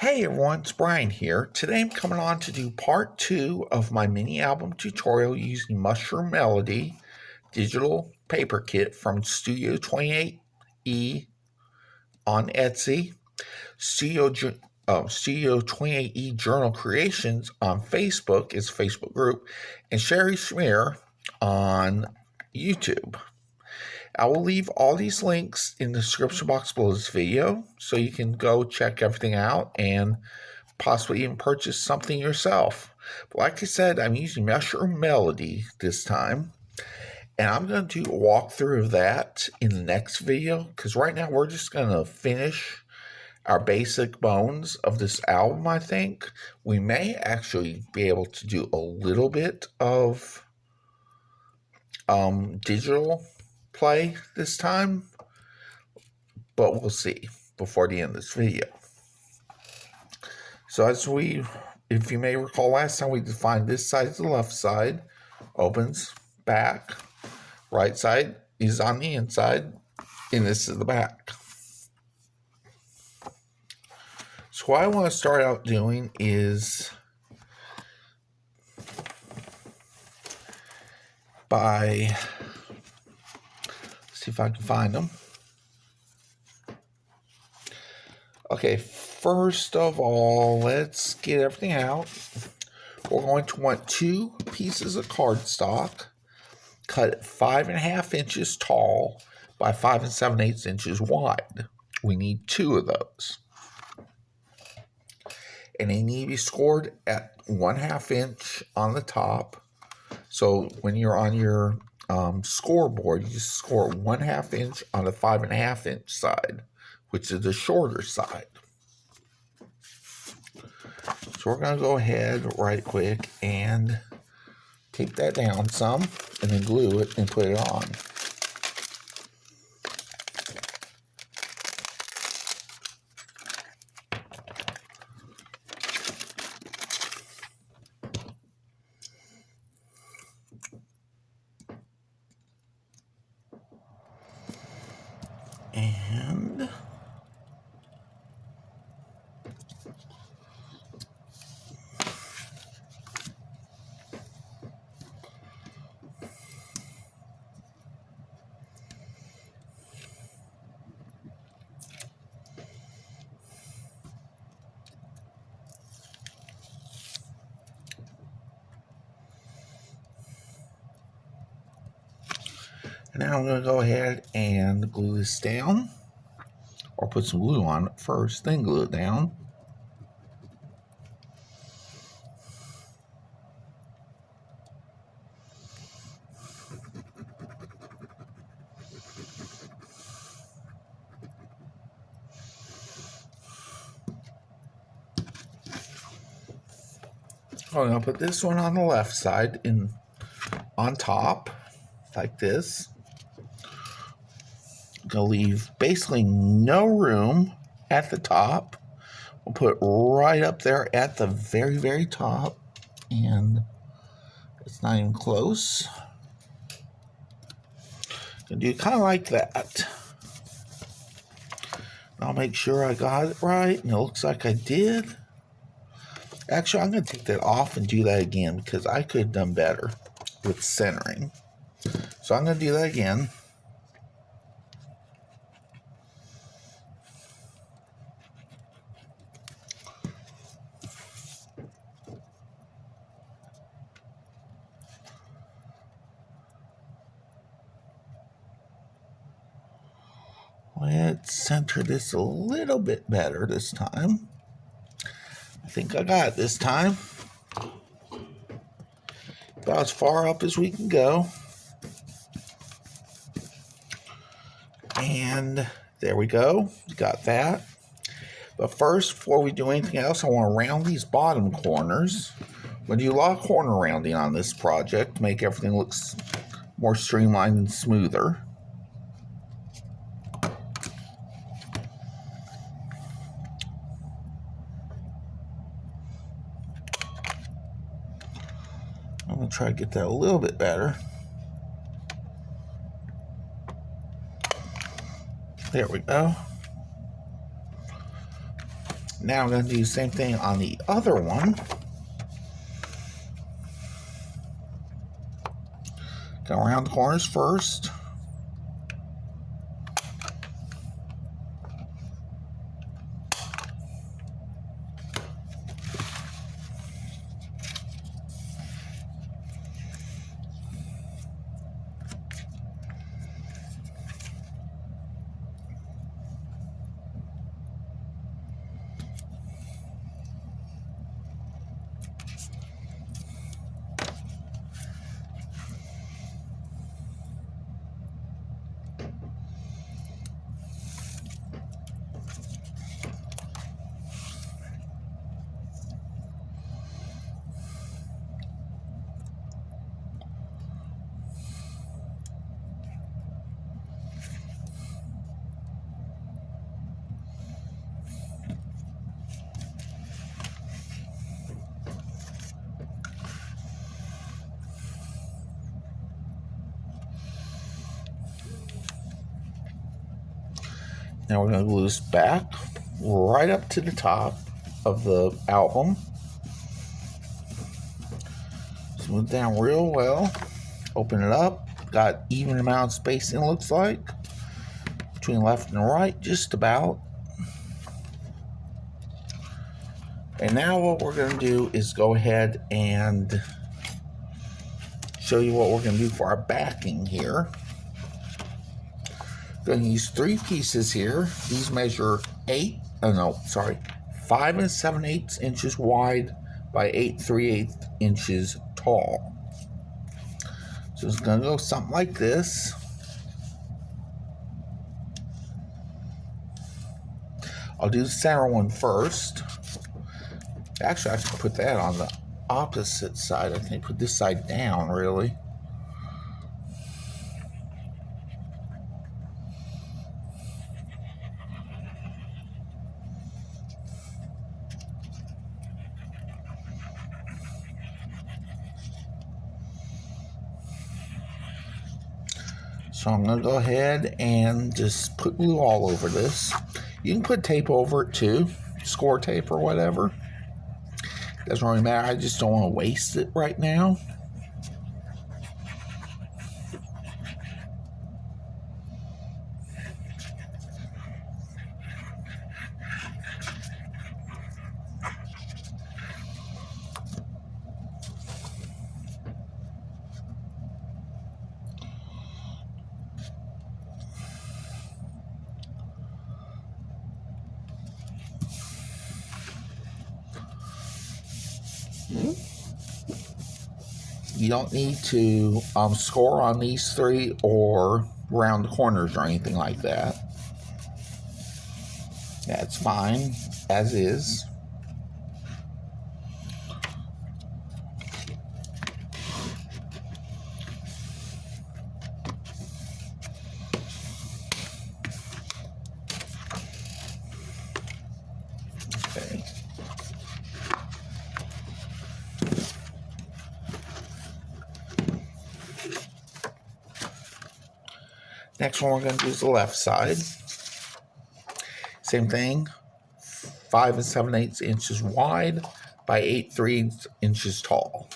Hey everyone, it's Brian here. Today I'm coming on to do part 2 of my mini album tutorial using Mushroom Melody digital paper kit from Studio 28E on Etsy, Studio 28E Journal Creations on Facebook, is a Facebook group, and Sherry Schmear on YouTube. I will leave all these links in the description box below this video so you can go check everything out and possibly even purchase something yourself. But like I said, I'm using Mushroom Melody this time, and I'm going to do a walkthrough of that in the next video because right now we're just going to finish our basic bones of this album. I think we may actually be able to do a little bit of digital play this time, but we'll see before the end of this video. So if you may recall, last time we defined this side is the left side, opens, back, right side is on the inside, and this is the back. So what I want to start out doing is see if I can find them. Okay, first of all, let's get everything out. We're going to want 2 pieces of cardstock, cut 5.5 inches tall by 5 7/8 inches wide. We need 2 of those. And they need to be scored at 1/2 inch on the top. So when you're on your scoreboard, you just score 1/2 inch on the 5.5 inch side, which is the shorter side. So we're going to go ahead right quick and tape that down some and then glue it and put it on. And now I'm going to go ahead and glue this down, or put some glue on it first, then glue it down. I'm going to put this one on the left side on top, like this. I'm going to leave basically no room at the top. We'll put it right up there at the very, very top, and it's not even close. Going to do kind of like that. I'll make sure I got it right, and it looks like I did. Actually, I'm going to take that off and do that again because I could have done better with centering. So I'm going to do that again. Let's center this a little bit better this time. I think I got it this time. About as far up as we can go. And there we go. Got that. But first, before we do anything else, I want to round these bottom corners. I'm going to do a lot of corner rounding on this project to make everything look more streamlined and smoother. I'm going to try to get that a little bit better. There we go. now I'm going to do the same thing on the other one. Go around the corners first. Now we're going to glue this back right up to the top of the album. Smooth down real well. Open it up. Got even amount of spacing, looks like, between left and right, just about. And now what we're going to do is go ahead and show you what we're going to do for our backing here. Going to use 3 pieces here. These measure 5 7/8 inches wide by 8 3/8 inches tall. So it's going to go something like this. I'll do the center one first. Actually, I should put that on the opposite side. I think put this side down, really. So I'm going to go ahead and just put glue all over this. You can put tape over it too, score tape or whatever. Doesn't really matter. I just don't want to waste it right now. You don't need to score on these 3 or round the corners or anything like that. That's fine, as is. Okay. Next one we're going to do is the left side. Same thing, 5 7/8 inches wide by 8 3/8 inches tall.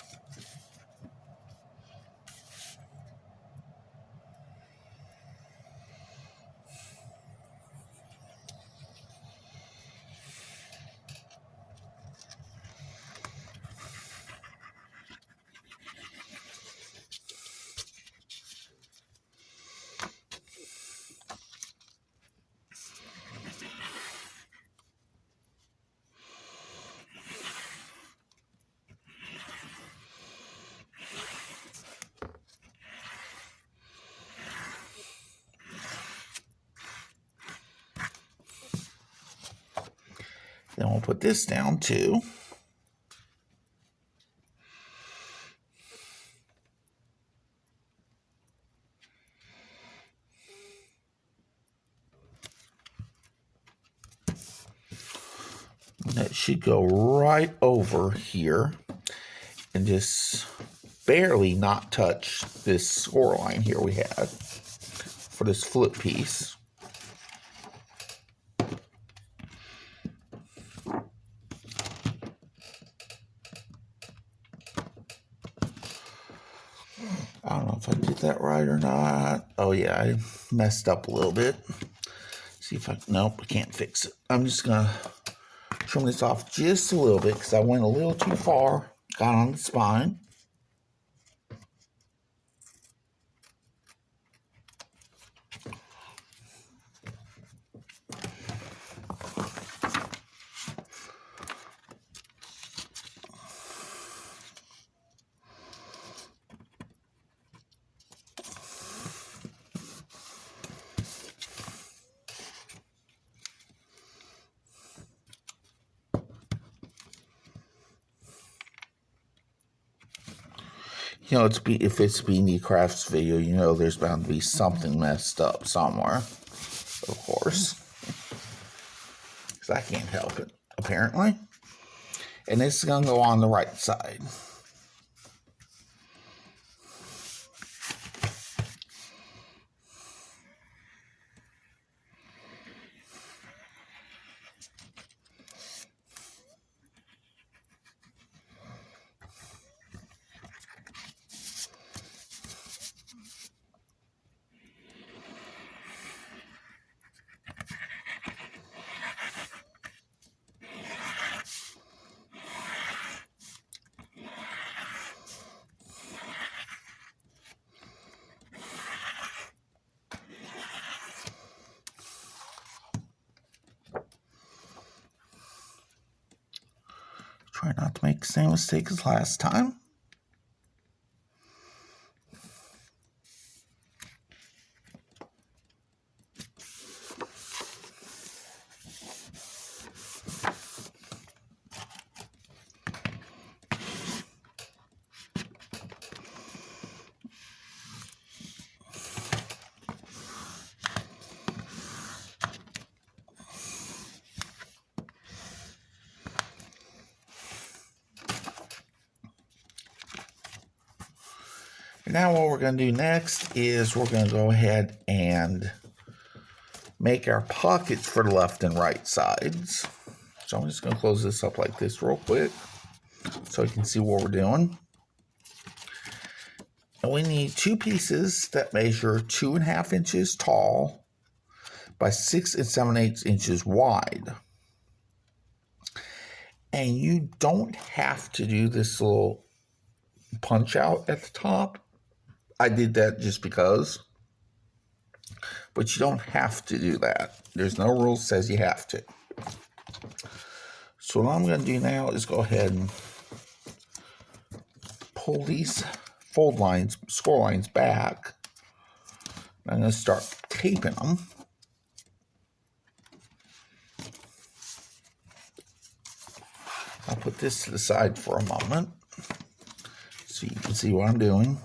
Then we'll put this down too. That should go right over here and just barely not touch this score line here we had for this flip piece. if I did that right or not. Oh yeah, I messed up a little bit. See if nope, I can't fix it. I'm just gonna trim this off just a little bit because I went a little too far, got on the spine. You know, if it's Beanie Crafts video, you know there's bound to be something messed up somewhere, of course, because I can't help it, apparently. And this is going to go on the right side. Try not to make the same mistake as last time. Now what we're going to do next is we're going to go ahead and make our pockets for the left and right sides. So I'm just going to close this up like this real quick so you can see what we're doing. And we need two pieces that measure 2.5 inches tall by 6 7/8 inches wide. And you don't have to do this little punch out at the top. I did that just because. But you don't have to do that. There's no rule that says you have to. So what I'm going to do now is go ahead and pull these fold lines, score lines back. I'm going to start taping them. I'll put this to the side for a moment so you can see what I'm doing.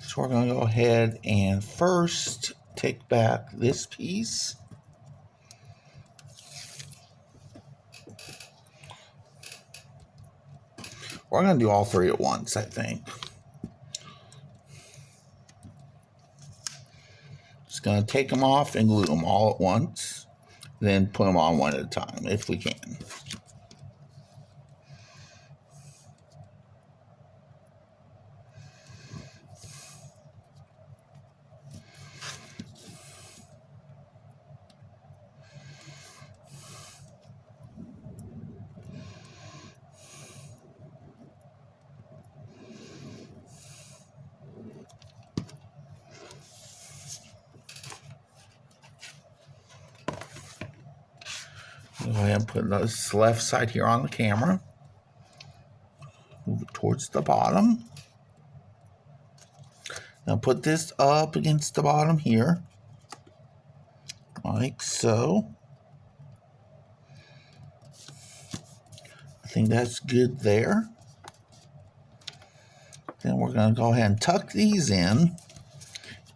So we're going to go ahead and first take back this piece. We're going to do all three at once, I think. Just going to take them off and glue them all at once. Then put them on one at a time, if we can. Go ahead and put this left side here on the camera. Move it towards the bottom. Now put this up against the bottom here, like so. I think that's good there. Then we're going to go ahead and tuck these in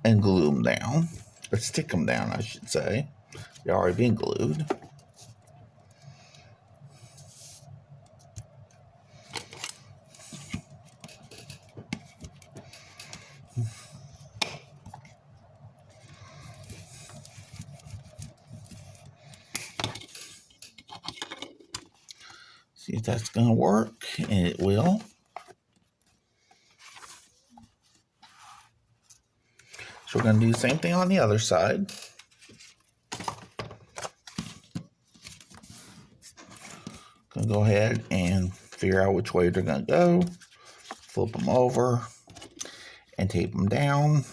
and glue them down, or stick them down, I should say. They've already been glued. See if that's going to work, and it will. So we're going to do the same thing on the other side. Going to go ahead and figure out which way they're going to go. Flip them over and tape them down.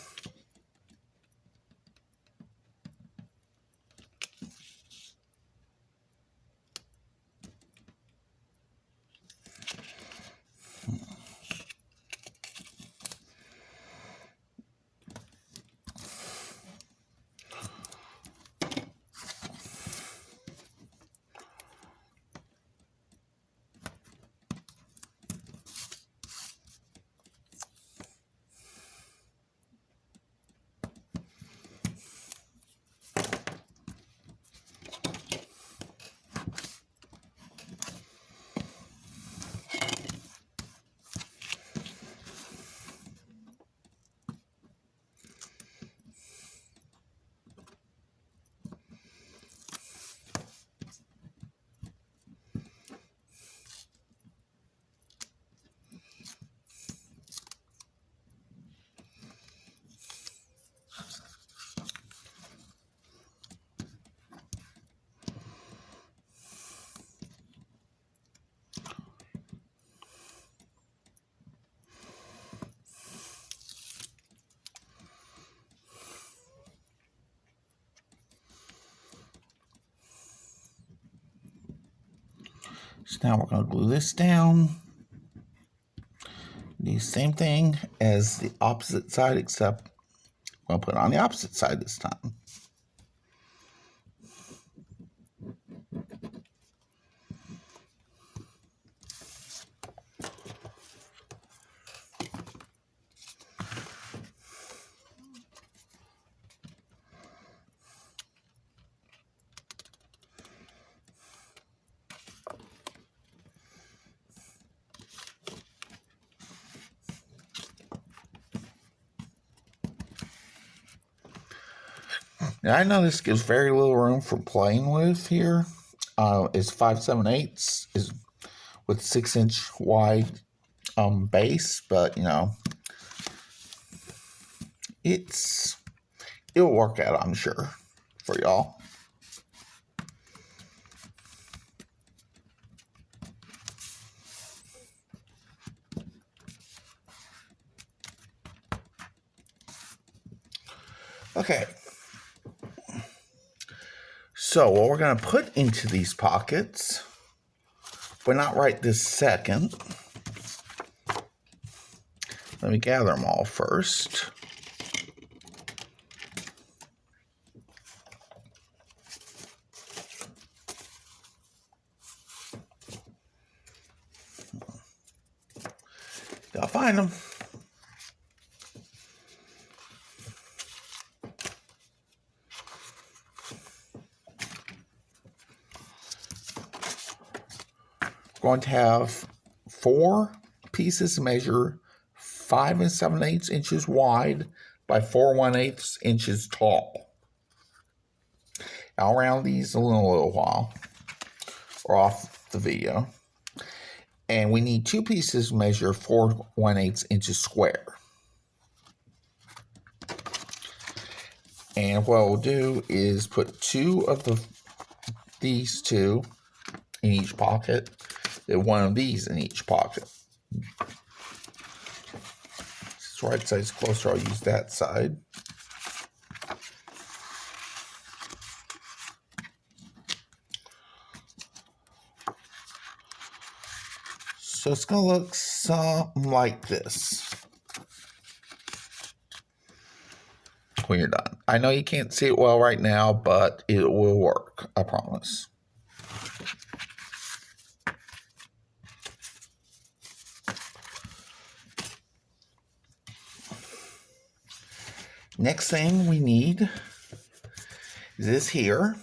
So now we're going to glue this down. Do the same thing as the opposite side, except we'll put it on the opposite side this time. Now, I know this gives very little room for playing with here. It's 5/7/8 is with 6-inch wide base, but you know, it'll work out, I'm sure, for y'all. Okay. So what we're going to put into these pockets, but not right this second. Let me gather them all first. Gotta find them. Going to have 4 pieces measure 5 7/8 inches wide by 4 1/8 inches tall. I'll round these in a little while or off the video. And we need 2 pieces measure 4 1/8 inches square. And what we'll do is put 2 of these 2 in each pocket, then 1 of these in each pocket. This right side's closer, I'll use that side. So it's going to look something like this when you're done. I know you can't see it well right now, but it will work, I promise. Next thing we need is this here.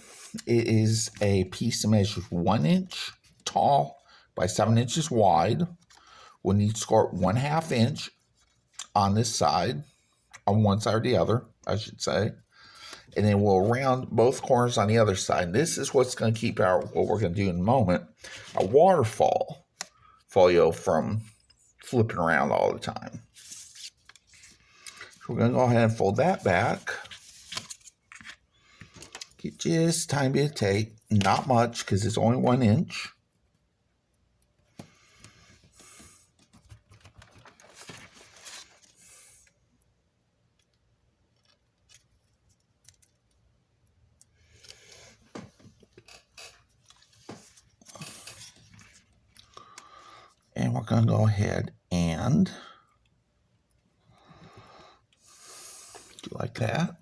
It is a piece that measures 1 inch tall by 7 inches wide. We'll need to score 1/2 inch on this side, on one side or the other, I should say. And then we'll round both corners on the other side. And this is what's going to keep what we're going to do in a moment, a waterfall folio from flipping around all the time. So we're going to go ahead and fold that back. Get just a tiny bit of tape, not much because it's only 1 inch. And we're going to go ahead and do like that.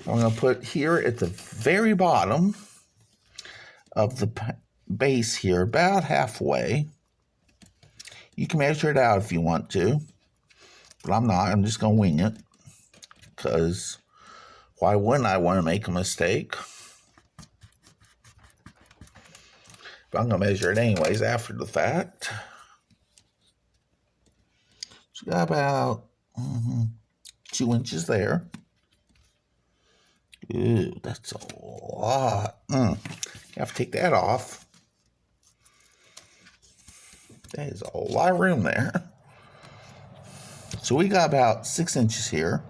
I'm going to put here at the very bottom of the base here, about halfway. You can measure it out if you want to, but I'm not. I'm just going to wing it, because why wouldn't I want to make a mistake? But I'm going to measure it anyways after the fact. So got about 2 inches there. Ooh, that's a lot. You have to take that off. That is a lot of room there. So we got about 6 inches here.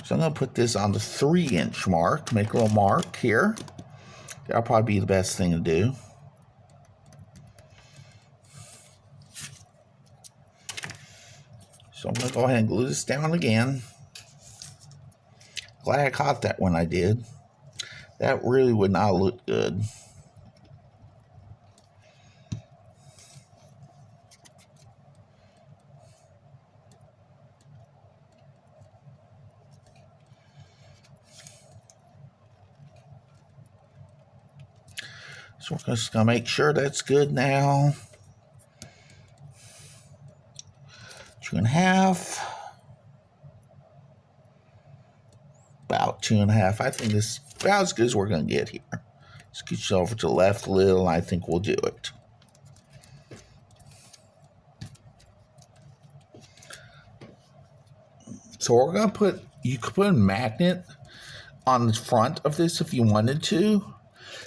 So I'm going to put this on the 3-inch mark. Make a little mark here. That'll probably be the best thing to do. So I'm going to go ahead and glue this down again. Glad I caught that when I did. That really would not look good. So we're just going to make sure that's good now. 2.5. About 2.5. I think this is about as good as we're going to get here. Scooch it over to the left a little, and I think we'll do it. So we're going to put, you could put a magnet on the front of this if you wanted to.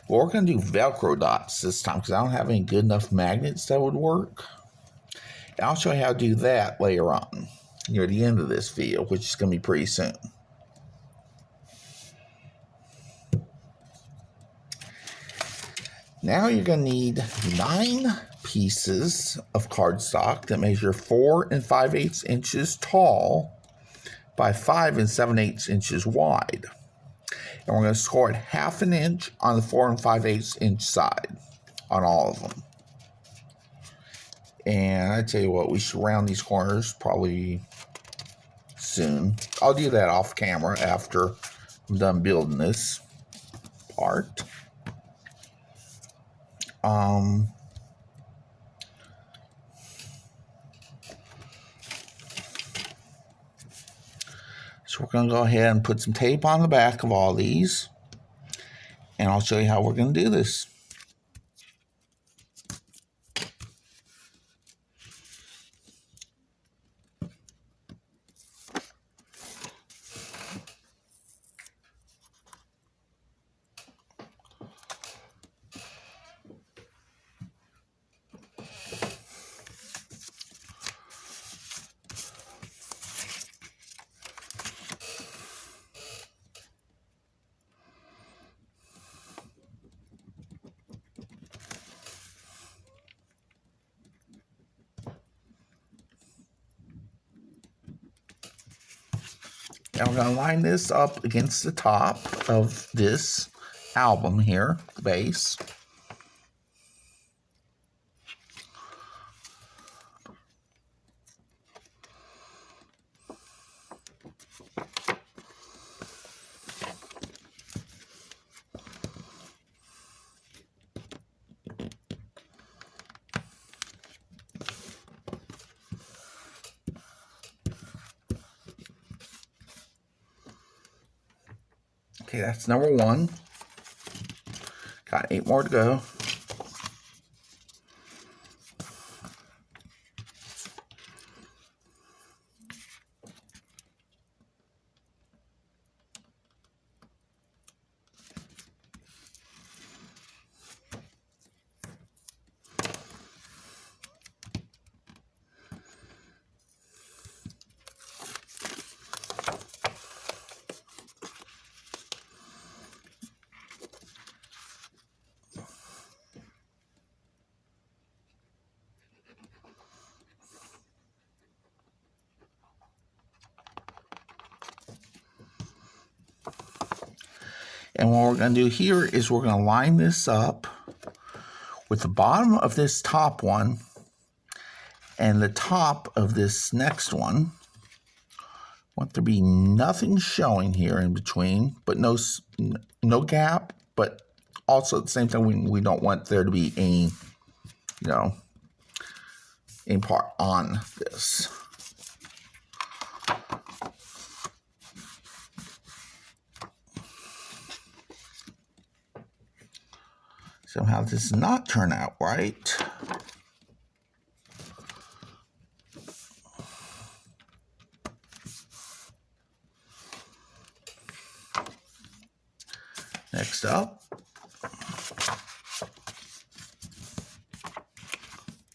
But we're going to do Velcro dots this time because I don't have any good enough magnets that would work. And I'll show you how to do that later on, near the end of this video, which is going to be pretty soon. Now you're going to need 9 pieces of cardstock that measure 4 5/8 inches tall by 5 7/8 inches wide. And we're going to score it 1/2 inch on the 4 5/8 inch side on all of them. And I tell you what, we should round these corners probably soon. I'll do that off camera after I'm done building this part. So we're going to go ahead and put some tape on the back of all these, and I'll show you how we're going to do this. Now we're going to line this up against the top of this album here, the base. Okay, that's number 1. Got 8 more to go. And what we're going to do here is we're going to line this up with the bottom of this top one and the top of this next one. I want there to be nothing showing here in between, but no gap, but also at the same time we don't want there to be any, any part on this. Somehow this does not turn out right. Next up.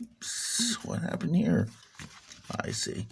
Oops, what happened here? I see.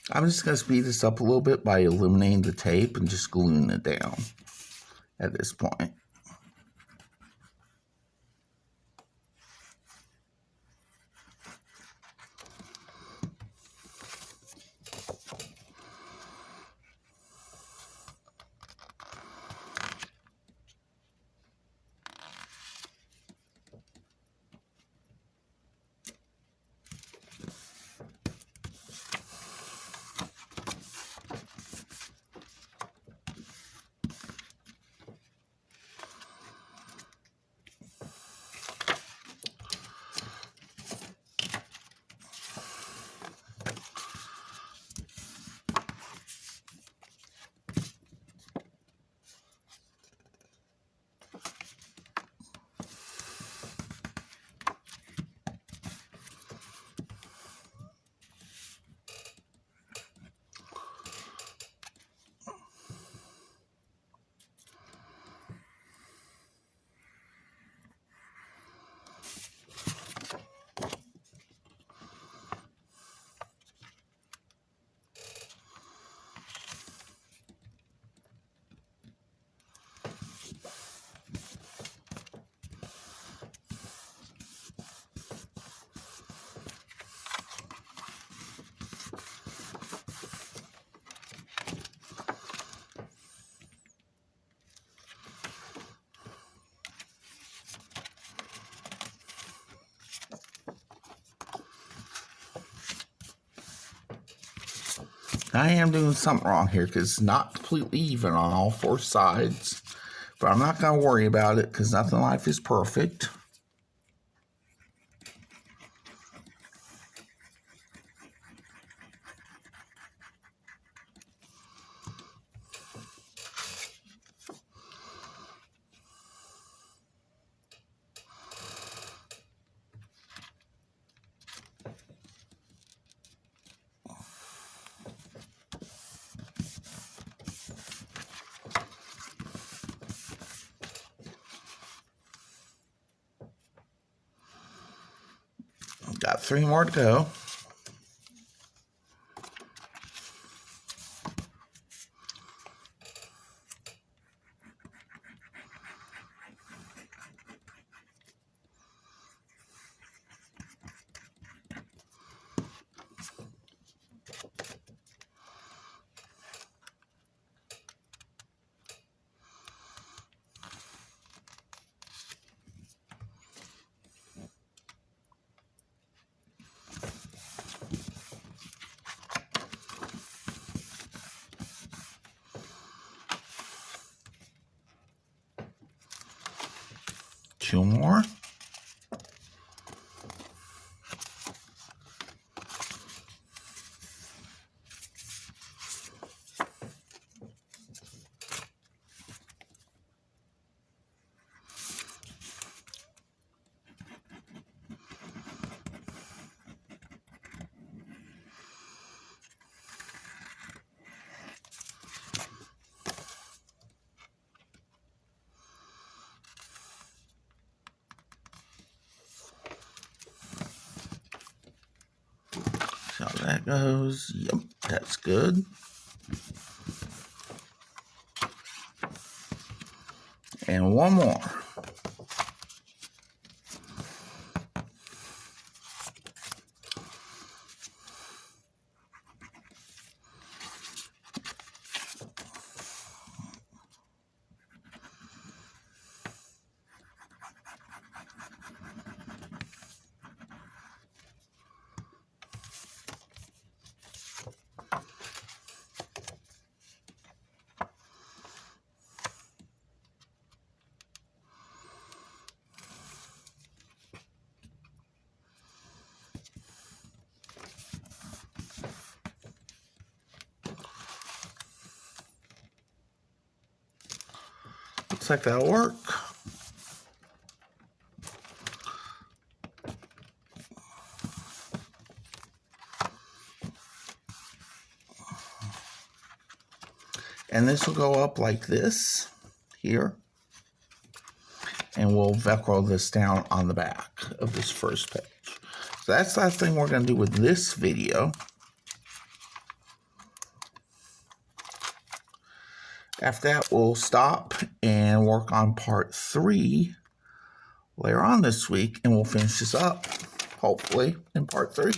I'm just going to speed this up a little bit by eliminating the tape and just gluing it down at this point. I am doing something wrong here because it's not completely even on all 4 sides. But I'm not going to worry about it because nothing in life is perfect. Got 3 more to go. Two more. See how that goes. Yep, that's good. And one more. Looks like that'll work. And this will go up like this here. And we'll Velcro this down on the back of this first page. So that's the last thing we're going to do with this video. After that, we'll stop and work on part 3 later on this week, and we'll finish this up, hopefully, in part 3.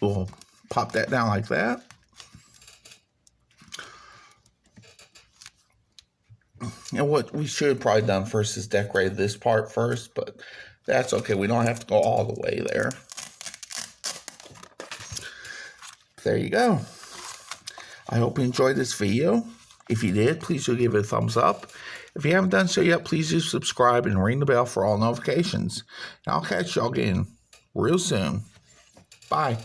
We'll pop that down like that. And what we should have probably done first is decorate this part first, but that's okay. We don't have to go all the way there. There you go. I hope you enjoyed this video. If you did, please do give it a thumbs up. If you haven't done so yet, please do subscribe and ring the bell for all notifications. And I'll catch y'all again real soon. Bye.